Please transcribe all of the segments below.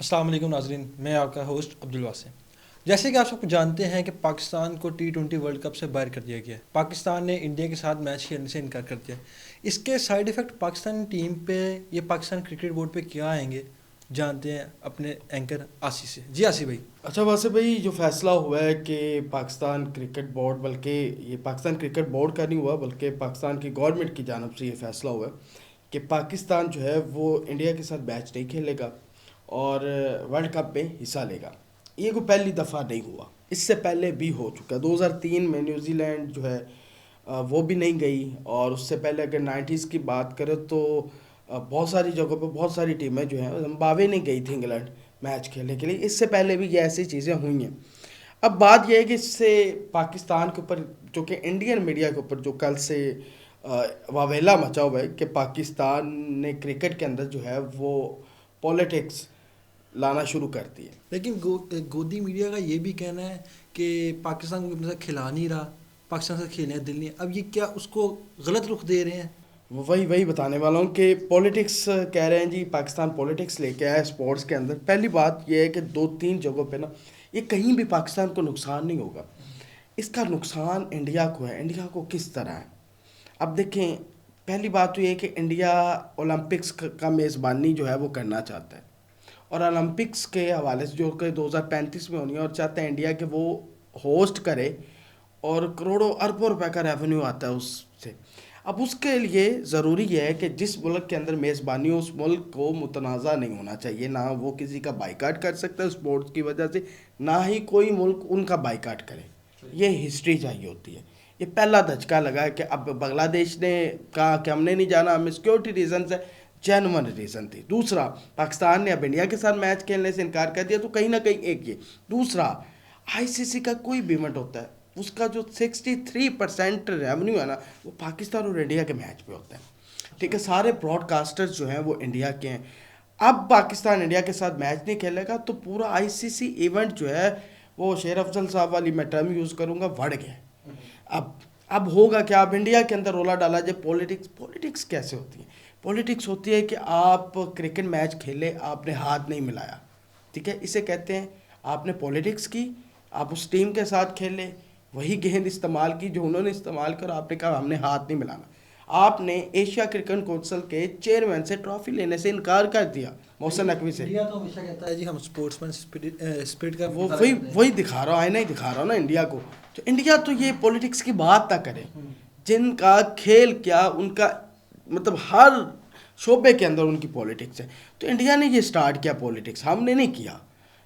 अस्सलाम वालेकुम नाज़रीन, मैं आपका होस्ट अब्दुल वासिम। जैसे कि आप सब जानते हैं कि पाकिस्तान को T20 वर्ल्ड कप से बाहर कर दिया गया है। पाकिस्तान ने इंडिया के साथ मैच खेलने से इनकार कर दिया। इसके साइड इफ़ेक्ट पाकिस्तान टीम पे, ये पाकिस्तान क्रिकेट बोर्ड पे क्या आएंगे, जानते हैं अपने एंकर आसी से। जी आसी भाई। अच्छा वैसे भाई जो फैसला हुआ है कि पाकिस्तान क्रिकेट बोर्ड, बल्कि ये पाकिस्तान क्रिकेट बोर्ड का नहीं हुआ बल्कि पाकिस्तान की गवर्नमेंट की जानब से ये फैसला हुआ है कि पाकिस्तान जो है वो इंडिया के साथ मैच नहीं खेलेगा और वर्ल्ड कप में हिस्सा लेगा। ये कोई पहली दफ़ा नहीं हुआ, इससे पहले भी हो चुका है। 2003 में न्यूजीलैंड जो है वो भी नहीं गई, और उससे पहले अगर 90s की बात करें तो बहुत सारी जगहों पे बहुत सारी टीमें जो हैं, जिम्बाब्वे नहीं गई थी इंग्लैंड मैच खेलने के लिए। इससे पहले भी ये ऐसी चीज़ें हुई हैं। अब बात यह है कि इससे पाकिस्तान के ऊपर, जो कि इंडियन मीडिया के ऊपर जो कल से वावेला मचा हुआ है कि पाकिस्तान ने क्रिकेट के अंदर जो है वो पॉलिटिक्स लाना शुरू कर दी है। लेकिन गोदी मीडिया का ये भी कहना है कि पाकिस्तान को अपने साथ खिला नहीं रहा, पाकिस्तान से खेलने का दिल नहीं है। अब ये क्या उसको गलत रुख दे रहे हैं? वही वही बताने वाला हूँ कि पॉलिटिक्स कह रहे हैं जी, पाकिस्तान पॉलिटिक्स लेके आया है स्पोर्ट्स के अंदर। पहली बात यह है कि दो तीन जगहों पे ना, ये कहीं भी पाकिस्तान को नुकसान नहीं होगा। इसका नुकसान इंडिया को है। इंडिया को किस तरह है, अब देखें। पहली बात तो ये है कि इंडिया ओलंपिक्स का मेज़बानी जो है वो करना चाहता है, और ओलंपिक्स के हवाले से जो कि 2035 में होनी है, और चाहते हैं इंडिया के वो होस्ट करे, और करोड़ों अरबों रुपए का रेवेन्यू आता है उससे। अब उसके लिए ज़रूरी है कि जिस मुल्क के अंदर मेज़बानी हो उस मुल्क को मुतनाज़ा नहीं होना चाहिए। ना वो किसी का बाइकाट कर सकता है स्पोर्ट्स की वजह से, ना ही कोई मुल्क उनका बाइकाट करे। ये हिस्ट्री चाहिए होती है। ये पहला धचका लगा है कि अब बांग्लादेश ने कहा कि हमने नहीं जाना, हमें सिक्योरिटी रीज़न से, जेन्युइन रीज़न थी। दूसरा, पाकिस्तान ने अब इंडिया के साथ मैच खेलने से इनकार कर दिया, तो कहीं ना कहीं एक ये। दूसरा, आईसीसी का कोई भी इवेंट होता है, उसका जो 63% रेवेन्यू है ना, वो पाकिस्तान और इंडिया के मैच पे होता है। ठीक है, सारे ब्रॉडकास्टर्स जो हैं वो इंडिया के हैं। अब पाकिस्तान इंडिया के साथ मैच नहीं खेलेगा तो पूरा आईसीसी इवेंट जो है वो, शेर अफजल साहब वाली मैं टर्म यूज़ करूँगा, बढ़ गया। अब अब होगा क्या? अब इंडिया के अंदर रोला डाला जाए पॉलिटिक्स। पॉलिटिक्स कैसे होती है? पॉलिटिक्स होती है कि आप क्रिकेट मैच खेले, आपने हाथ नहीं मिलाया, ठीक है, इसे कहते हैं आपने पॉलिटिक्स की। आप उस टीम के साथ खेले, वही गेंद इस्तेमाल की जो उन्होंने इस्तेमाल कर, आपने कहा हमने हाथ नहीं मिलाना। आपने एशिया क्रिकेट काउंसिल के चेयरमैन से ट्रॉफी लेने से इनकार कर दिया, मोहसिन नकवी से। इंडिया तो हमेशा कहता है जी हम स्पोर्ट्समैन स्पिरिट का वो मुताला वही करते हैं। वही दिखा रहा हूँ, आईना ही दिखा रहा हूँ ना इंडिया को। तो इंडिया तो ये पॉलिटिक्स की बात ना करे। जिनका खेल क्या, उनका मतलब हर शोबे के अंदर उनकी पॉलिटिक्स है। तो इंडिया ने ये स्टार्ट किया पॉलिटिक्स, हमने नहीं किया।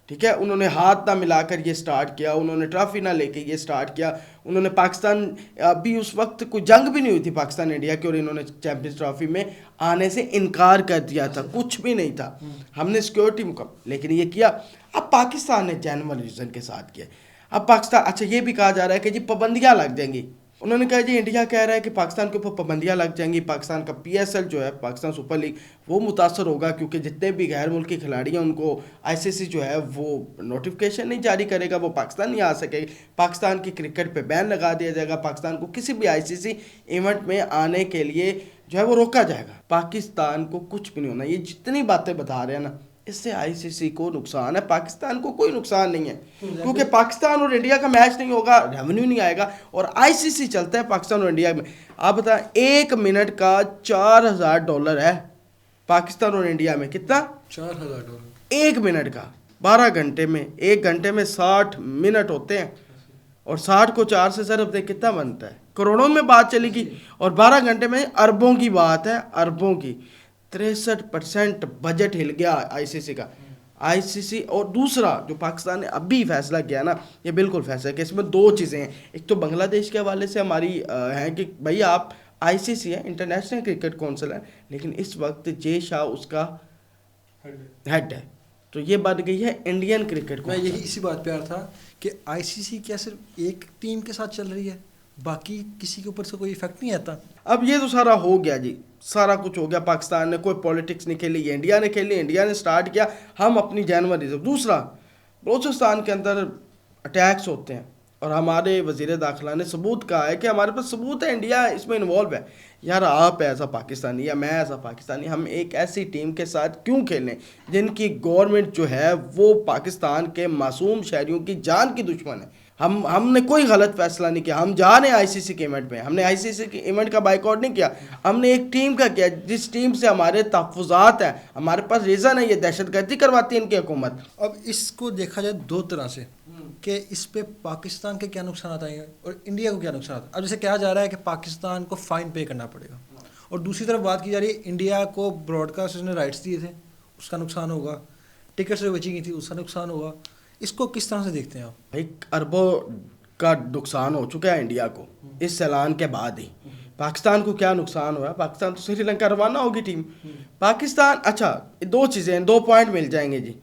ठीक है, उन्होंने हाथ ना मिलाकर ये स्टार्ट किया, उन्होंने ट्रॉफी ना लेके ये स्टार्ट किया। उन्होंने पाकिस्तान, अभी उस वक्त कोई जंग भी नहीं हुई थी पाकिस्तान इंडिया की, और इन्होंने चैंपियंस ट्रॉफी में आने से इनकार कर दिया था, कुछ भी नहीं था। हमने सिक्योरिटी मुकम लेकिन ये किया। अब पाकिस्तान ने जेन्युइन रीज़न के साथ किया। अब पाकिस्तान, अच्छा ये भी कहा जा रहा है कि जी पाबंदियाँ लग जाएंगी। उन्होंने कहा जी, इंडिया कह रहा है कि पाकिस्तान के ऊपर पाबंदियाँ लग जाएंगी, पाकिस्तान का पीएसएल जो है, पाकिस्तान सुपर लीग, वो मुतासर होगा, क्योंकि जितने भी गैर मुल्की खिलाड़ी हैं उनको आईसीसी जो है वो नोटिफिकेशन नहीं जारी करेगा, वो पाकिस्तान नहीं आ सकेगी। पाकिस्तान की क्रिकेट पे बैन लगा दिया जाएगा, पाकिस्तान को किसी भी आईसीसी इवेंट में आने के लिए जो है वो रोका जाएगा। पाकिस्तान को कुछ भी नहीं होना। ये जितनी बातें बता रहे हैं ना, इससे आईसीसी को नुकसान है, पाकिस्तान को कोई नुकसान नहीं है। क्योंकि पाकिस्तान और इंडिया का मैच नहीं होगा, रेवेन्यू नहीं आएगा, और आईसीसी चलता है पाकिस्तान और इंडिया में। आप बताएं, 1 मिनट का $4000 है पाकिस्तान और इंडिया में। कितना? $4000। 1 मिनट का, 12 घंटे में, 1 घंटे में 60 मिनट होते हैं, और 60 को 4 से सरफ दे कितना बनता है? करोड़ों में बात चलेगी। और 12 घंटे में अरबों की बात है, अरबों की। 63% बजट हिल गया आईसीसी का। आईसीसी, और दूसरा जो पाकिस्तान ने अभी फैसला किया ना, ये बिल्कुल फैसला है कि इसमें दो चीज़ें हैं। एक तो बांग्लादेश के हवाले से हमारी है कि भाई आप, आईसीसी है, इंटरनेशनल क्रिकेट काउंसिल है, लेकिन इस वक्त जे शाह उसका हेड है। तो ये बन गई है इंडियन क्रिकेट मैं यही काउंसिल। इसी बात पे आ रहा था कि आईसीसी क्या सिर्फ एक टीम के साथ चल रही है, बाकी किसी के ऊपर से कोई इफेक्ट नहीं आता? अब ये तो सारा हो गया जी, सारा कुछ हो गया। पाकिस्तान ने कोई पॉलिटिक्स नहीं खेली, ये इंडिया ने खेली, इंडिया ने स्टार्ट किया, हम अपनी जानवर रिजर्व। दूसरा, बलूचिस्तान के अंदर अटैक्स होते हैं, और हमारे वज़ीर दाखिला ने सबूत कहा है कि हमारे पास सबूत है, इंडिया इसमें इन्वॉल्व है। यार आप ऐसा पाकिस्तानी या मैं ऐसा पाकिस्तानी, हम एक ऐसी टीम के साथ क्यों खेलें जिनकी गवर्नमेंट जो है वो पाकिस्तान के मासूम शहरियों की जान की दुश्मन है। हमने कोई गलत फैसला नहीं किया, हम जा रहे हैं आईसीसी के इवेंट में, हमने आईसीसी के इवेंट का बाइकआउट नहीं किया, हमने एक टीम का किया जिस टीम से हमारे तहफ़्फ़ुज़ात हैं, हमारे पास रीज़न है। ये दहशतगर्दी करवाती है इनकी हुकूमत। अब इसको देखा जाए दो तरह से कि इस पे पाकिस्तान के क्या नुकसान आएंगे और इंडिया को क्या नुकसान आता है। अब जैसे कहा जा रहा है कि पाकिस्तान को फ़ाइन पे करना पड़ेगा, और दूसरी तरफ बात की जा रही है इंडिया को ब्रॉडकास्ट ने राइट्स दिए थे उसका नुकसान होगा, टिकट्स जो बची गई थी उसका नुकसान होगा। इसको किस तरह से देखते हैं आप? भाई अरबों का नुकसान हो चुका है इंडिया को इस ऐलान के बाद ही। पाकिस्तान को क्या नुकसान हुआ? पाकिस्तान तो श्रीलंका रवाना होगी टीम। पाकिस्तान, अच्छा दो चीज़ें, 2 पॉइंट मिल जाएंगे जी।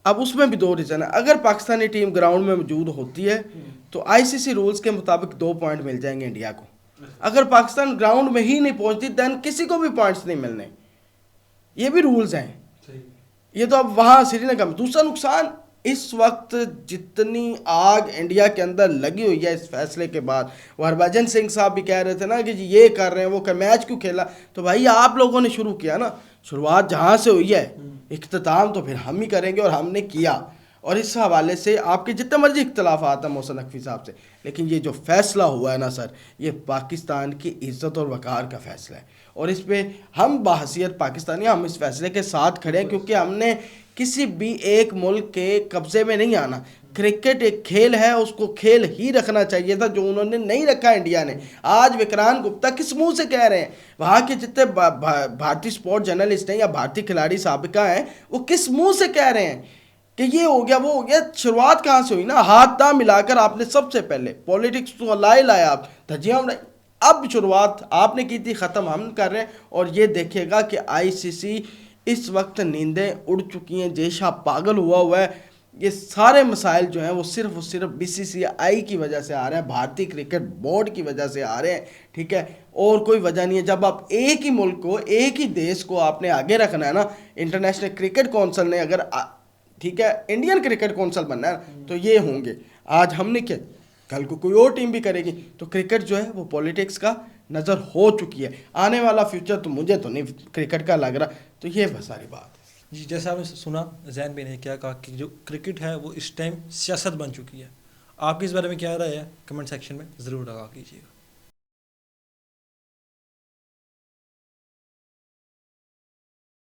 अब उसमें भी 2 रीज़न है। अगर पाकिस्तानी टीम ग्राउंड में मौजूद होती है तो आईसीसी रूल्स के मुताबिक 2 पॉइंट मिल जाएंगे इंडिया को। अगर पाकिस्तान ग्राउंड में ही नहीं पहुंचती दैन किसी को भी पॉइंट्स नहीं मिलने। ये भी रूल्स हैं। ये तो अब वहाँ श्रीलंका में। दूसरा नुकसान, इस वक्त जितनी आग इंडिया के अंदर लगी हुई है इस फैसले के बाद, वो हरभजन सिंह साहब भी कह रहे थे ना कि जी ये कर रहे हैं वो कर, मैच क्यों खेला? तो भाई आप लोगों ने शुरू किया ना, शुरुआत जहाँ से हुई है इख्तिताम तो फिर हम ही करेंगे, और हमने किया। और इस हवाले से आपके जितने मर्जी इख्तलाफात हैं मोहसिन नकवी साहब से, लेकिन ये जो फैसला हुआ है ना सर, ये पाकिस्तान की इज़्ज़त और वक़ार का फ़ैसला है। और इस पे हम बहसीयत पाकिस्तानी हम इस फैसले के साथ खड़े हैं, क्योंकि हमने किसी भी एक मुल्क के कब्ज़े में नहीं आना। क्रिकेट एक खेल है, उसको खेल ही रखना चाहिए था, जो उन्होंने नहीं रखा इंडिया ने। आज विक्रांत गुप्ता किस मुंह से कह रहे हैं? वहाँ के जितने भारतीय स्पोर्ट जर्नलिस्ट हैं या भारतीय खिलाड़ी साबिका हैं, वो किस मुंह से कह रहे हैं कि ये हो गया वो हो गया? शुरुआत कहाँ से हुई ना, हाथ ना मिलाकर आपने सबसे पहले पॉलिटिक्स तो लाए आप धज्जियाँ उड़ाई। अब शुरुआत आपने की थी, ख़त्म हम कर रहे हैं। और ये देखिएगा कि आईसीसी इस वक्त नींदें उड़ चुकी हैं, जेशा पागल हुआ है। ये सारे मसाइल जो हैं वो सिर्फ बीसीसीआई की वजह से आ रहे हैं, भारतीय क्रिकेट बोर्ड की वजह से आ रहे हैं, ठीक है, और कोई वजह नहीं है। जब आप एक ही मुल्क को, एक ही देश को आपने आगे रखना है ना, इंटरनेशनल क्रिकेट कौंसिल ने अगर ठीक है इंडियन क्रिकेट कौंसिल बनना है तो ये होंगे। आज हमने क्या, कल को कोई और टीम भी करेगी। तो क्रिकेट जो है वो पॉलिटिक्स का नज़र हो चुकी है। आने वाला फ्यूचर तो मुझे तो नहीं क्रिकेट का लग रहा। तो ये बस सारी बात है जी। जैसा आपने सुना जैन भी ने क्या कहा कि जो क्रिकेट है वो इस टाइम सियासत बन चुकी है। आपकी इस बारे में क्या राय है? कमेंट सेक्शन में ज़रूर लगा कीजिएगा।